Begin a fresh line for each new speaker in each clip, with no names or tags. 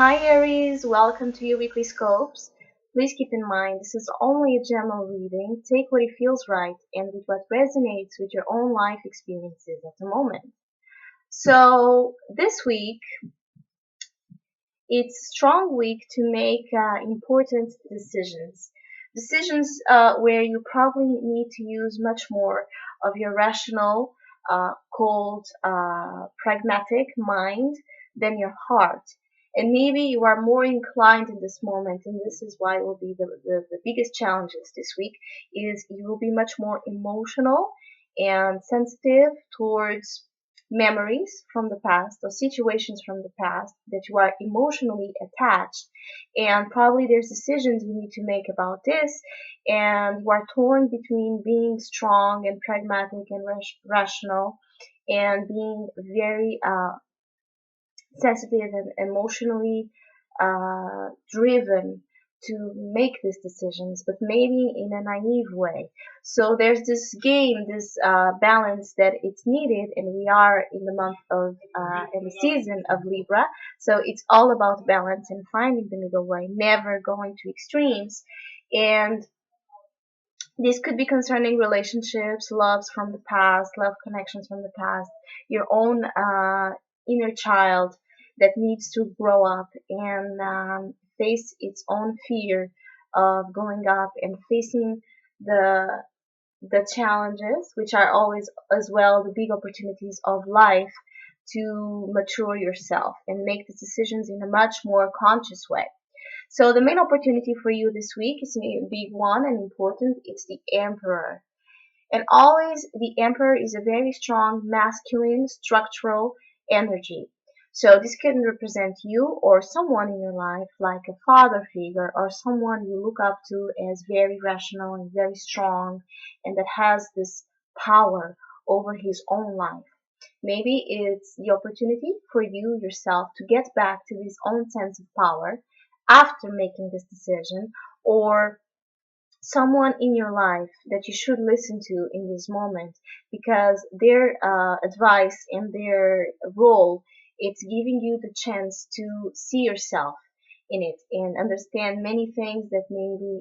Hi Aries, welcome to your weekly scopes. Please keep in mind this is only a general reading. Take what it feels right and with what resonates with your own life experiences at the moment. So this week, it's a strong week to make important decisions. Decisions where you probably need to use much more of your rational, cold, pragmatic mind than your heart. And maybe you are more inclined in this moment, and this is why it will be the biggest challenges this week, is you will be much more emotional and sensitive towards memories from the past or situations from the past that you are emotionally attached, and probably there's decisions you need to make about this, and you are torn between being strong and pragmatic and rational and being very sensitive and emotionally driven to make these decisions, but maybe in a naive way. So there's this game, this balance that it's needed, and we are in the month of, in the season of Libra. So it's all about balance and finding the middle way, never going to extremes. And this could be concerning relationships, loves from the past, love connections from the past, your own inner child that needs to grow up and face its own fear of growing up and facing the the challenges, which are always as well the big opportunities of life to mature yourself and make the decisions in a much more conscious way. So the main opportunity for you this week is a big one and important. It's the Emperor. And always the Emperor is a very strong masculine structural energy. So this can represent you or someone in your life, like a father figure or someone you look up to as very rational and very strong and that has this power over his own life. Maybe it's the opportunity for you yourself to get back to this own sense of power after making this decision, or someone in your life that you should listen to in this moment, because their advice and their role, it's giving you the chance to see yourself in it and understand many things that maybe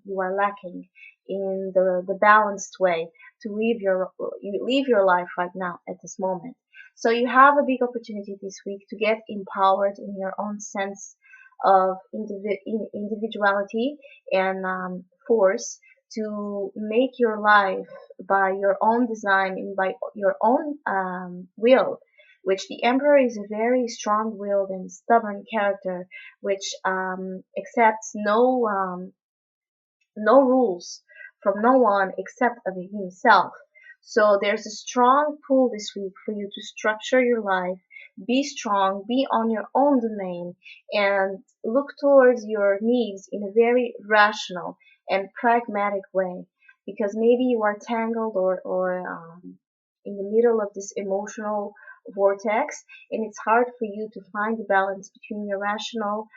you are lacking in the balanced way to live your life right now at this moment. So you have a big opportunity this week to get empowered in your own sense of individuality and force to make your life by your own design and by your own will, which the Emperor is a very strong-willed and stubborn character, which accepts no rules from no one except of himself. So there's a strong pull this week for you to structure your life, be strong, be on your own domain, and look towards your needs in a very rational and pragmatic way. Because maybe you are tangled or in the middle of this emotional vortex, and it's hard for you to find the balance between your rational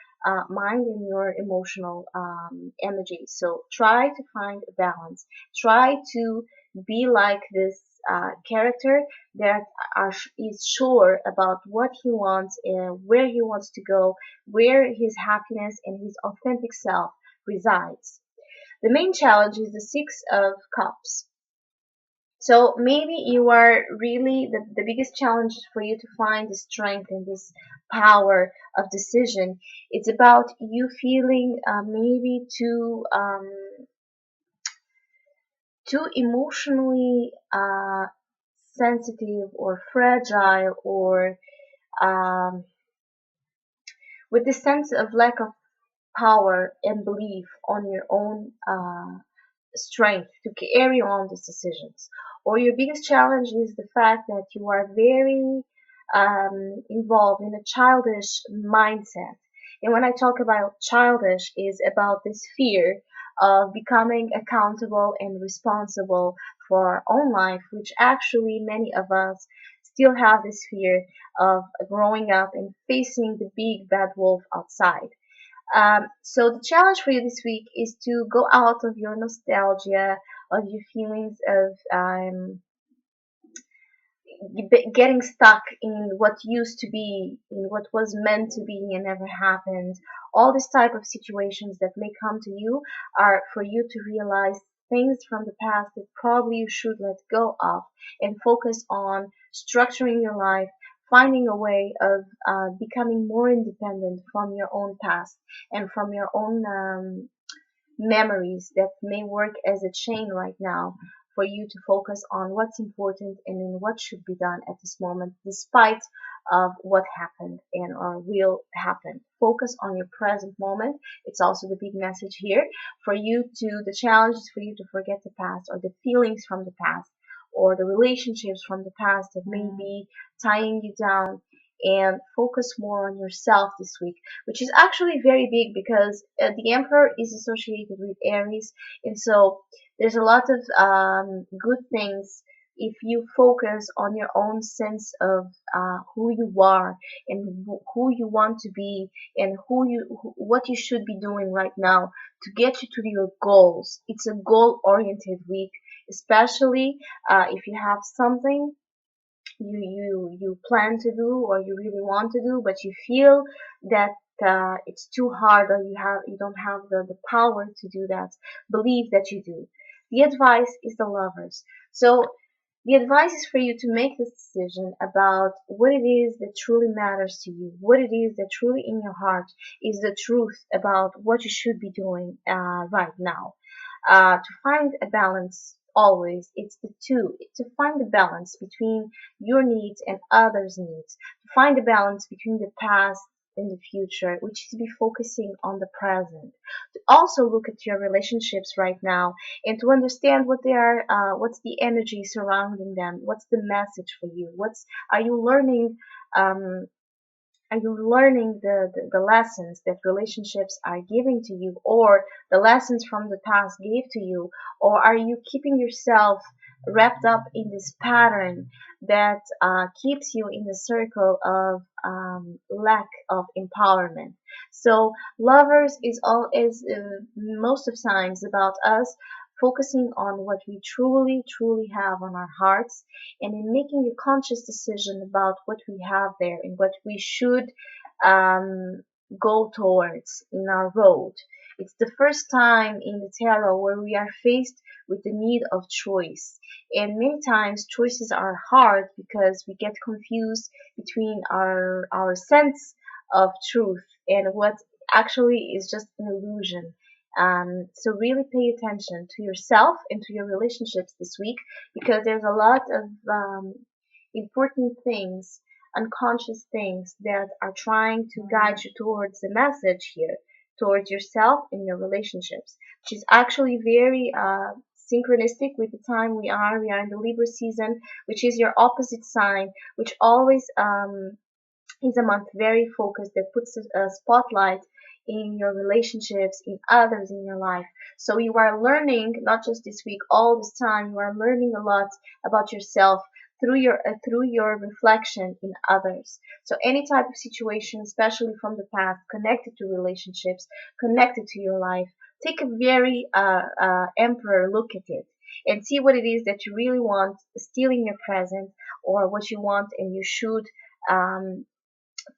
mind and your emotional energy. So try to find a balance. Try to be like this character that is sure about what he wants and where he wants to go, where his happiness and his authentic self resides. The main challenge is the Six of Cups. So maybe you are really the biggest challenge for you to find the strength and this power of decision. It's about you feeling maybe too emotionally sensitive or fragile, or um, with this sense of lack of power and belief on your own strength to carry on these decisions. Or your biggest challenge is the fact that you are very involved in a childish mindset. And when I talk about childish, is about this fear of becoming accountable and responsible for our own life, which actually many of us still have this fear of growing up and facing the big bad wolf outside. So the challenge for you this week is to go out of your nostalgia, of your feelings of getting stuck in what used to be, in what was meant to be and never happened. All this type of situations that may come to you are for you to realize things from the past that probably you should let go of and focus on structuring your life, finding a way of becoming more independent from your own past and from your own memories that may work as a chain right now for you to focus on what's important and in what should be done at this moment despite of what happened and or will happen. Focus on your present moment. It's also the big message here for you to, the challenge is for you to forget the past or the feelings from the past or the relationships from the past that may be tying you down, and focus more on yourself this week, which is actually very big because the Emperor is associated with Aries, and so there's a lot of good things if you focus on your own sense of who you are and who you want to be and what you should be doing right now to get you to your goals. It's a goal-oriented week, especially if you have something you plan to do or you really want to do, but you feel that it's too hard or you don't have the power to do that. Believe that you do. The advice is the lovers. So the advice is for you to make this decision about what it is that truly matters to you, what it is that truly in your heart is the truth about what you should be doing right now. To find a balance always, it's the two. It's to find the balance between your needs and others' needs. To find the balance between the past and the future, which is to be focusing on the present. To also look at your relationships right now and to understand what they are, what's the energy surrounding them, what's the message for you, are you learning, um, are you learning the lessons that relationships are giving to you, or the lessons from the past gave to you, or are you keeping yourself wrapped up in this pattern that keeps you in the circle of lack of empowerment? So lovers is all is most of times about us focusing on what we truly have on our hearts and in making a conscious decision about what we have there and what we should um, go towards in our road. It's the first time in the tarot where we are faced with the need of choice. And many times choices are hard because we get confused between our sense of truth and what actually is just an illusion. So really pay attention to yourself and to your relationships this week because there's a lot of important things, unconscious things that are trying to guide you towards the message here, towards yourself and your relationships, which is actually very synchronistic with the time we are. We are in the Libra season, which is your opposite sign, which always is a month very focused that puts a spotlight in your relationships, in others in your life. So you are learning, not just this week, all this time, you are learning a lot about yourself through your reflection in others. So any type of situation, especially from the past, connected to relationships, connected to your life, take a very emperor look at it and see what it is that you really want still in your present, or what you want and you should um,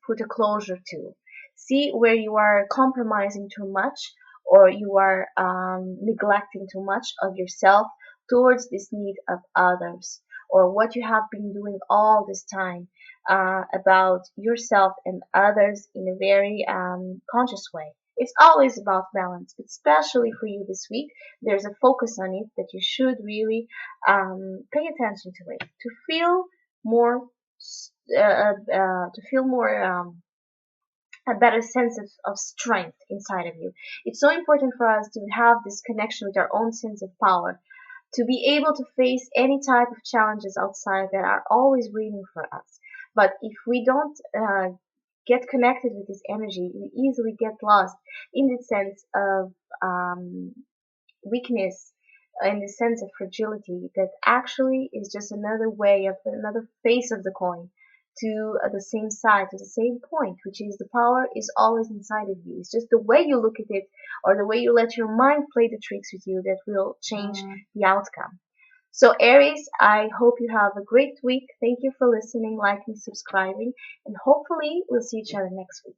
put a closure to. See where you are compromising too much or you are neglecting too much of yourself towards this need of others, or what you have been doing all this time about yourself and others in a very conscious way. It's always about balance, but especially for you this week, there's a focus on it that you should really pay attention to it to feel more to feel more a better sense of strength inside of you. It's so important for us to have this connection with our own sense of power, to be able to face any type of challenges outside that are always waiting for us. But if we don't get connected with this energy, we easily get lost in the sense of weakness, in the sense of fragility that actually is just another way of another face of the coin to the same side, to the same point, which is the power is always inside of you. It's just the way you look at it or the way you let your mind play the tricks with you that will change the outcome. So Aries, I hope you have a great week. Thank you for listening, liking, subscribing, and hopefully we'll see each other next week.